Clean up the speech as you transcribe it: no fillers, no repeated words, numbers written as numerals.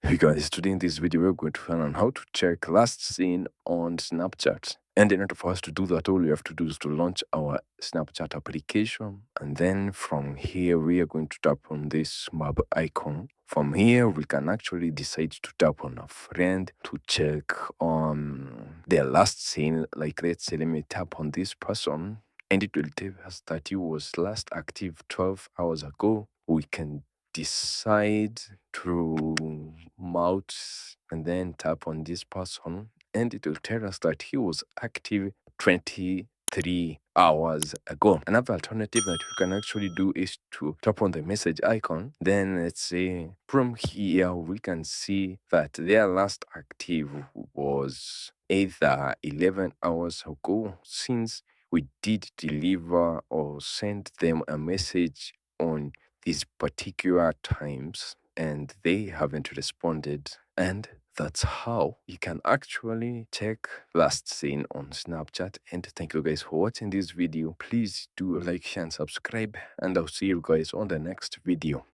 Hey guys, today in this video we're going to learn on how to check last seen on Snapchat. And in order for us to do that, all you have to do is to launch our Snapchat application. And then from here, we are going to tap on this map icon. From here, we can actually decide to tap on a friend to check on their last seen. Like, let's say, let me tap on this person, and it will tell us that he was last active 12 hours ago. We can decide to mount and then tap on this person, and it will tell us that he was active 23 hours ago. Another alternative that we can actually do is to tap on the message icon. Then let's say from here we can see that their last active was either 11 hours ago, since we did deliver or send them a message on these particular times and they haven't responded. And that's how you can actually check last seen on Snapchat. And thank you guys for watching this video. Please do like, share, and subscribe, and I'll see you guys on the next video.